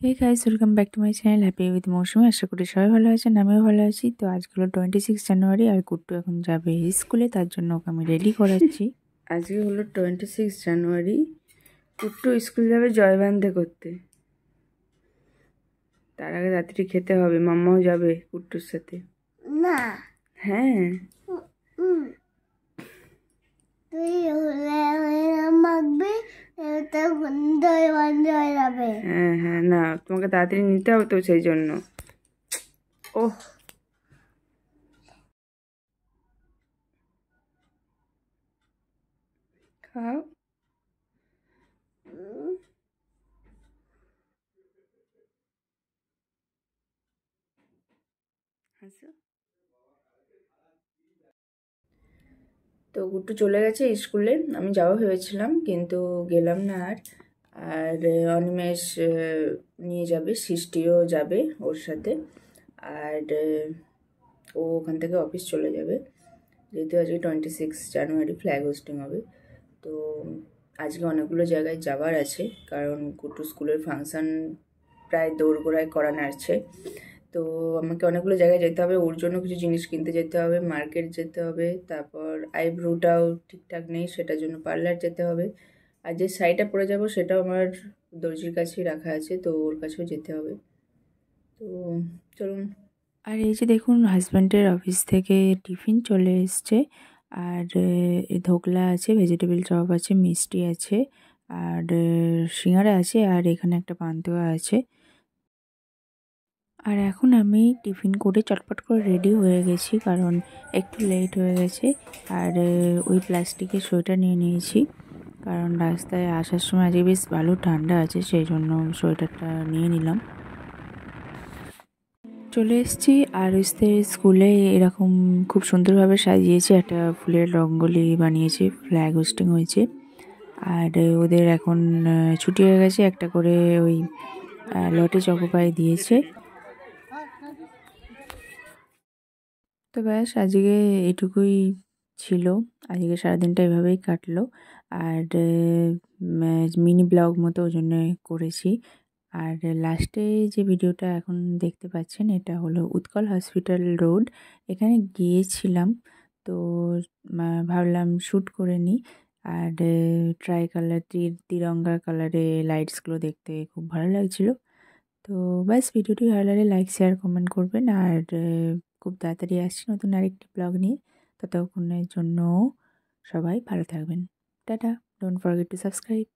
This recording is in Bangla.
Hey guys, welcome back to my channel happy with Mousumi. আশা করি সবাই ভালো আছেন, আমিও ভালো আছি। তো আজকে হলো 26 জানুয়ারি আর গুড্ডু এখন যাবে স্কুলে, তার জন্য ওকে আমি রেডি করাচ্ছি। আজকে হলো 26 জানুয়ারি, কুট্টু স্কুল যাবে জয়বান্ধে করতে। তার আগে রাত্রি খেতে হবে, মাম্মাও যাবে কুট্টুর সাথে। না, হ্যাঁ তুই মাখবি, তখন দই বন্ধ হয়ে যাবে। হ্যাঁ হ্যাঁ, না তোমাকে তাড়াতাড়ি নিতে হবে তো, সেই জন্য। ওহ, খাও। হাসো। তো গুট্টু চলে গেছে স্কুলে, আমি যাবো ভেবেছিলাম কিন্তু গেলাম না। আর অনিমেষ নিয়ে যাবে, সৃষ্টিও যাবে ওর সাথে। আর ও ওখান থেকে অফিস চলে যাবে, যেহেতু আজকে 26 জানুয়ারি ফ্ল্যাগ হোস্টিং হবে। তো আজকে অনেকগুলো জায়গায় যাবার আছে, কারণ কুট্টু স্কুলের ফাংশান প্রায় দোরগোড়ায় করা নাড়ছে। তো আমাকে অনেকগুলো জায়গায় যেতে হবে, ওর জন্য কিছু জিনিস কিনতে যেতে হবে, মার্কেট যেতে হবে, তারপর আইব্রোটাও ঠিকঠাক নেই সেটার জন্য পার্লার যেতে হবে। আর যে শাড়িটা পরে যাব সেটাও আমার দর্জির কাছেই রাখা আছে, তো ওর কাছেও যেতে হবে। তো চলুন। আর এই যে দেখুন, হাজব্যান্ডের অফিস থেকে টিফিন চলে এসছে। আর ধোকলা আছে, ভেজিটেবিল চপ আছে, মিষ্টি আছে, আর সিঙ্গারা আছে, আর এখানে একটা পান্তুয়া আছে। আর এখন আমি টিফিন করে চটপট করে রেডি হয়ে গেছি, কারণ একটু লেট হয়ে গেছে। আর ওই প্লাস্টিকের সোয়েটার নিয়ে নিয়েছি, কারণ রাস্তায় আসার সময় আজকে বেশ ভালো ঠান্ডা আছে, সেই জন্য সোয়েটারটা নিয়ে নিলাম। চলে এসেছি আর স্কুলে এরকম খুব সুন্দরভাবে সাজিয়েছে, একটা ফুলের রঙ্গোলি বানিয়েছে, ফ্ল্যাগ হোস্টিং হয়েছে। আর ওদের এখন ছুটি হয়ে গেছে, একটা করে ওই লটে চকোপাই দিয়েছে। তো ব্যাস, আজকে এইটুকুই ছিল। আজকে সারাদিনটা এভাবেই কাটলো। আর মিনি ব্লগ মতো ওই জন্য করেছি। আর লাস্টে যে ভিডিওটা এখন দেখতে পাচ্ছেন, এটা হলো উৎকল হসপিটাল রোড। এখানে গিয়েছিলাম, তো ভাবলাম শ্যুট করে নিই। আর ট্রাই কালার তিরঙ্গা কালারে লাইটসগুলো দেখতে খুব ভালো লাগছিলো। তো ব্যাস, ভিডিওটি ভালো লাগলে লাইক শেয়ার কমেন্ট করবেন। আর খুব তাড়াতাড়ি আসছি নতুন আরেকটি ব্লগ নিয়ে। ততক্ষণের জন্য সবাই ভালো থাকবেন। Tata, don't forget to subscribe.